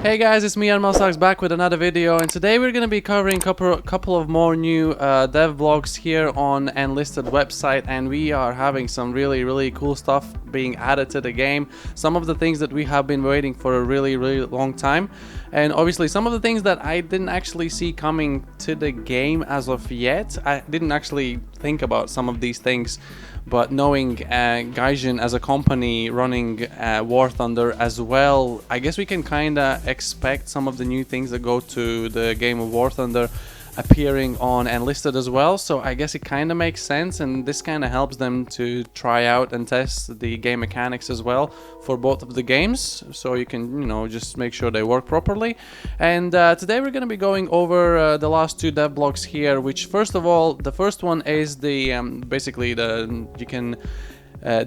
Hey guys, it's me MeAdmiralStarks back with another video, and today we're going to be covering couple of more new dev blogs here on Enlisted website, and we are having some really cool stuff being added to the game. Some of the things that we have been waiting for a really long time, and obviously some of the things that I didn't actually see coming to the game as of yet. I didn't actually think about some of these things, but knowing Gaijin as a company running War Thunder as well, I guess we can kind of expect some of the new things that go to the game of War Thunder appearing on Enlisted as well. So I guess it kind of makes sense, and this kind of helps them to try out and test the game mechanics as well for both of the games, so you can, you know, just make sure they work properly. And today we're going to be going over the last two dev blogs here, which first of all, the first one is the basically you can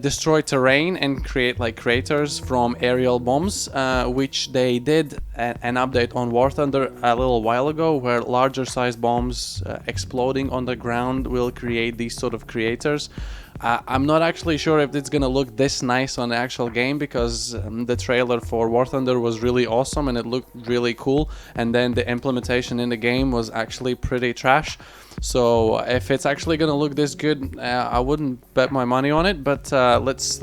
destroy terrain and create like craters from aerial bombs, which they did an update on War Thunder a little while ago, where larger size bombs exploding on the ground will create these sort of craters. I'm not actually sure if it's gonna look this nice on the actual game, because the trailer for War Thunder was really awesome and it looked really cool, and then the implementation in the game was actually pretty trash. So if it's actually gonna look this good, I wouldn't bet my money on it. But let's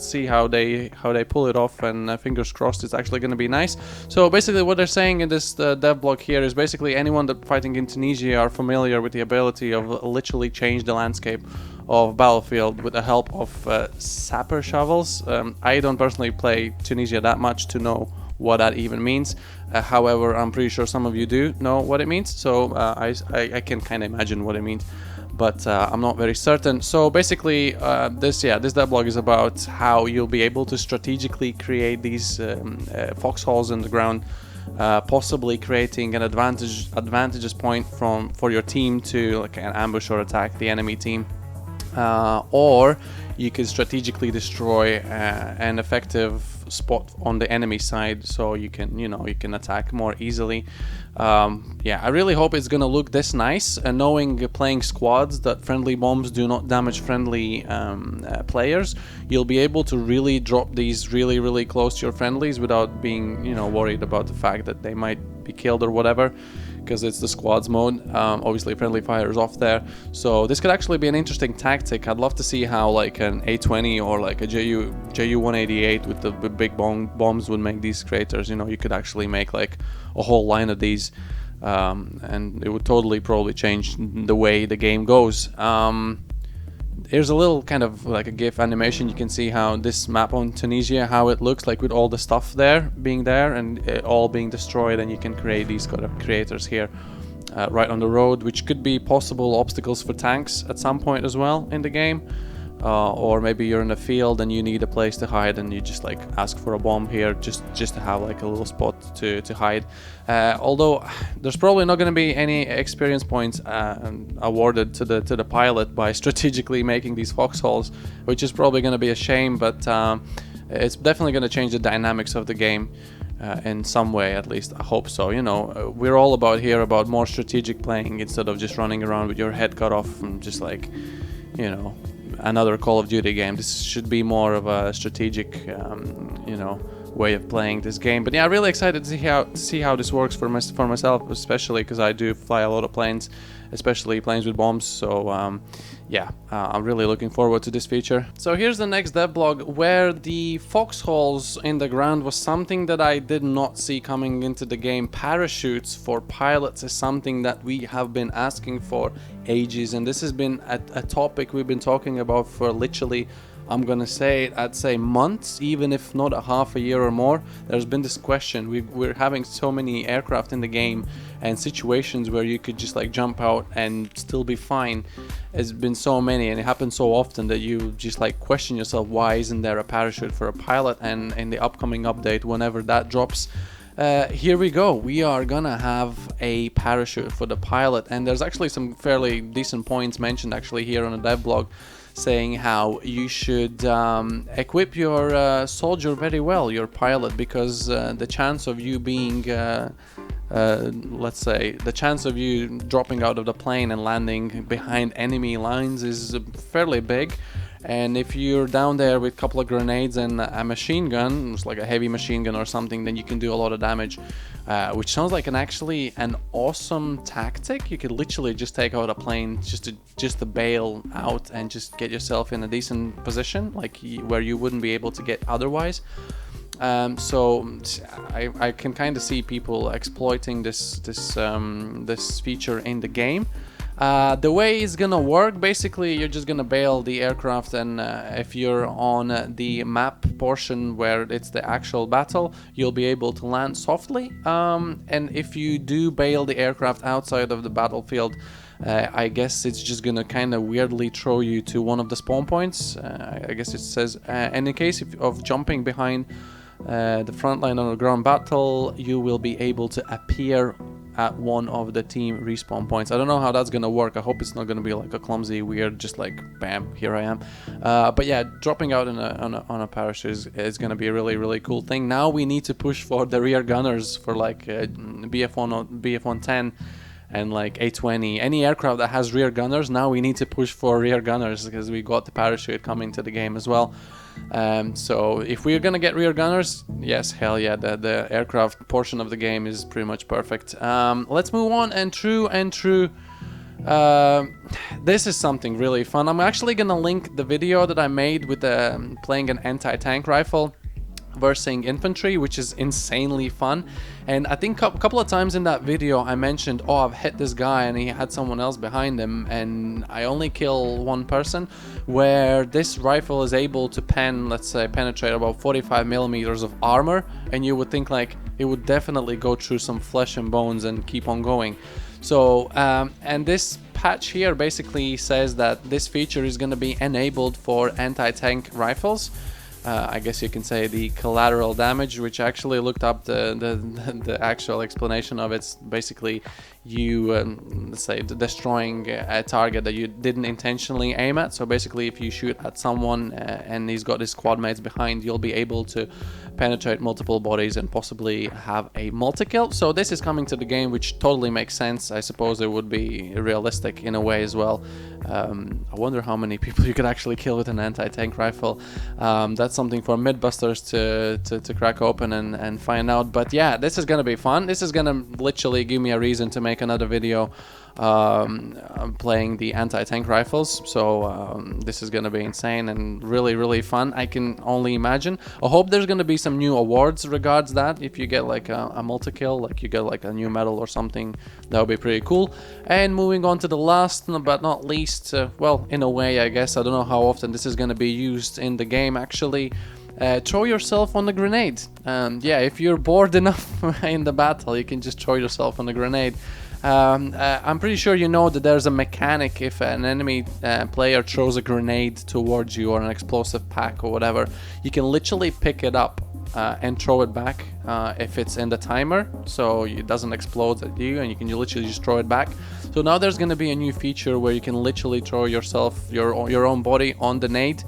see how they pull it off, and fingers crossed it's actually gonna be nice. So basically, what they're saying in this dev blog here is basically anyone that fighting in Tunisia are familiar with the ability of literally change the landscape of battlefield with the help of sapper shovels. I don't personally play Tunisia that much to know what that even means. However, I'm pretty sure some of you do know what it means, so I can kind of imagine what it means, but I'm not very certain. So basically, this dev blog is about how you'll be able to strategically create these foxholes in the ground, possibly creating an advantageous point for your team to like an ambush or attack the enemy team. Or you can strategically destroy an effective spot on the enemy side, so you can attack more easily. Yeah, I really hope it's gonna look this nice, and knowing playing squads that friendly bombs do not damage friendly players, you'll be able to really drop these really close to your friendlies without being, you know, worried about the fact that they might be killed or whatever, because it's the squads mode. Obviously friendly fire is off there, so this could actually be an interesting tactic. I'd love to see how like an A20 or like a Ju-188 with the big bombs would make these craters. You know, you could actually make like a whole line of these, and it would totally probably change the way the game goes. Here's a little kind of like a GIF animation. You can see how this map on Tunisia, how it looks like with all the stuff being there and it all being destroyed, and you can create these kind of creators here right on the road, which could be possible obstacles for tanks at some point as well in the game. Or maybe you're in a field and you need a place to hide, and you just like ask for a bomb here just to have like a little spot to hide. Although there's probably not going to be any experience points awarded to the pilot by strategically making these foxholes, which is probably going to be a shame, but it's definitely going to change the dynamics of the game in some way, at least I hope so. You know, we're all about more strategic playing instead of just running around with your head cut off and just like, you know, another Call of Duty game. This should be more of a strategic, you know, way of playing this game. But yeah, really excited to see how this works for myself, especially because I do fly a lot of planes, especially planes with bombs. So yeah, I'm really looking forward to this feature. So here's the next dev blog, where the foxholes in the ground was something that I did not see coming into the game. Parachutes for pilots is something that we have been asking for ages, and this has been a topic we've been talking about for literally, I'm gonna say, I'd say months, even if not a half a year or more. There's been this question. We're having so many aircraft in the game and situations where you could just like jump out and still be fine. It's been so many, and it happens so often that you just like question yourself, why isn't there a parachute for a pilot? And in the upcoming update, whenever that drops, here we go. We are gonna have a parachute for the pilot, and there's actually some fairly decent points mentioned actually here on the dev blog, saying how you should equip your soldier very well, your pilot, because the chance of you being let's say the chance of you dropping out of the plane and landing behind enemy lines is fairly big, And if you're down there with a couple of grenades and a machine gun, it's like a heavy machine gun or something, then you can do a lot of damage, which sounds like actually an awesome tactic. You could literally just take out a plane just to bail out and just get yourself in a decent position, like where you wouldn't be able to get otherwise. So I can kind of see people exploiting this feature in the game. The way it's gonna work, basically you're just gonna bail the aircraft, and if you're on the map portion where it's the actual battle, you'll be able to land softly, and if you do bail the aircraft outside of the battlefield, I guess it's just gonna kind of weirdly throw you to one of the spawn points. I guess it says, and in case of jumping behind the front line on a ground battle, you will be able to appear at one of the team respawn points. I don't know how that's gonna work. I hope it's not gonna be like a clumsy, weird, just like bam, here I am. But yeah, dropping out on a parachute is gonna be a really cool thing. Now we need to push for the rear gunners for like BF-110 and like A-20, any aircraft that has rear gunners. Now we need to push for rear gunners because we got the parachute coming to the game as well. So if we're gonna get rear gunners, yes, hell yeah, the aircraft portion of the game is pretty much perfect. Let's move on, and true, this is something really fun. I'm actually gonna link the video that I made with playing an anti-tank rifle versus infantry, which is insanely fun. And I think a couple of times in that video I mentioned, oh, I've hit this guy and he had someone else behind him and I only kill one person, where this rifle is able to let's say penetrate about 45 millimeters of armor, and you would think like it would definitely go through some flesh and bones and keep on going. So and this patch here basically says that this feature is going to be enabled for anti-tank rifles. I guess you can say the collateral damage, which actually looked up the actual explanation of it's basically you let's say destroying a target that you didn't intentionally aim at. So basically if you shoot at someone and he's got his squad mates behind, you'll be able to penetrate multiple bodies and possibly have a multi-kill. So this is coming to the game, which totally makes sense. I suppose it would be realistic in a way as well. I wonder how many people you could actually kill with an anti-tank rifle. That's something for Mythbusters to crack open and find out. But yeah, this is gonna be fun. This is gonna literally give me a reason to make another video playing the anti-tank rifles. So this is gonna be insane and really fun. I can only imagine. I hope there's gonna be some new awards regards that. If you get like a multi-kill, like you get like a new medal or something, that would be pretty cool. And moving on to the last but not least, well, in a way, I guess, I don't know how often this is gonna be used in the game actually. Throw yourself on the grenade. Yeah, if you're bored enough in the battle, you can just throw yourself on the grenade. I'm pretty sure you know that there's a mechanic. If an enemy player throws a grenade towards you or an explosive pack or whatever, you can literally pick it up and throw it back if it's in the timer, so it doesn't explode at you, and you can literally just throw it back. So now there's going to be a new feature where you can literally throw your own body on the nade.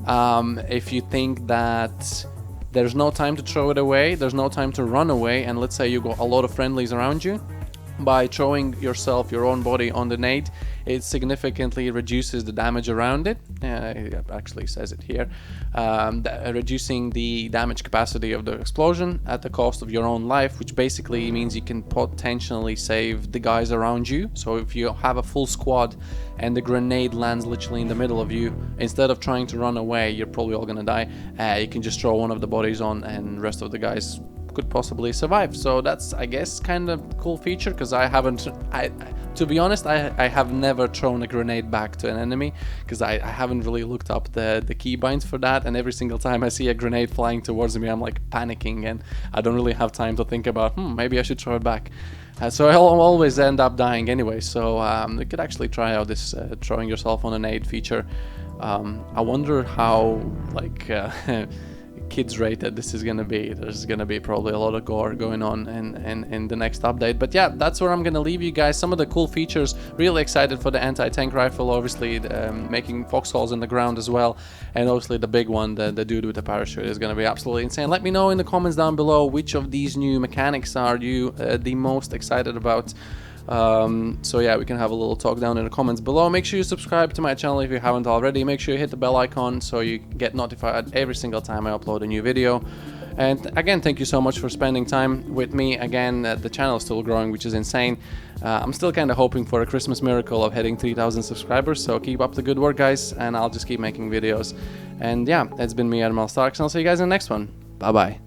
If you think that there's no time to throw it away, there's no time to run away, and let's say you got a lot of friendlies around you, by throwing your own body on the nade, it significantly reduces the damage around it. It actually says it here, reducing the damage capacity of the explosion at the cost of your own life, which basically means you can potentially save the guys around you. So if you have a full squad and the grenade lands literally in the middle of you, instead of trying to run away, you're probably all gonna die, you can just throw one of the bodies on and the rest of the guys could possibly survive. So that's, I guess, kind of cool feature, because to be honest, I have never thrown a grenade back to an enemy, because I haven't really looked up the keybinds for that, and every single time I see a grenade flying towards me, I'm like panicking, and I don't really have time to think about maybe I should throw it back. So I'll always end up dying anyway. So we could actually try out this throwing yourself on a nade feature. I wonder how like kids rated this is gonna be. There's gonna be probably a lot of gore going on in the next update. But yeah, that's where I'm gonna leave you guys. Some of the cool features. Really excited for the anti-tank rifle, obviously making foxholes in the ground as well, and obviously the big one, the dude with the parachute, is gonna be absolutely insane. Let me know in the comments down below which of these new mechanics are you the most excited about. So yeah, we can have a little talk down in the comments below. Make sure you subscribe to my channel if you haven't already. Make sure you hit the bell icon so you get notified every single time I upload a new video. And again, thank you so much for spending time with me. Again, the channel is still growing, which is insane. I'm still kind of hoping for a Christmas miracle of hitting 3,000 subscribers, so keep up the good work, guys, and I'll just keep making videos. And yeah, it's been me, MeAdmiralStarks, and I'll see you guys in the next one. Bye-bye.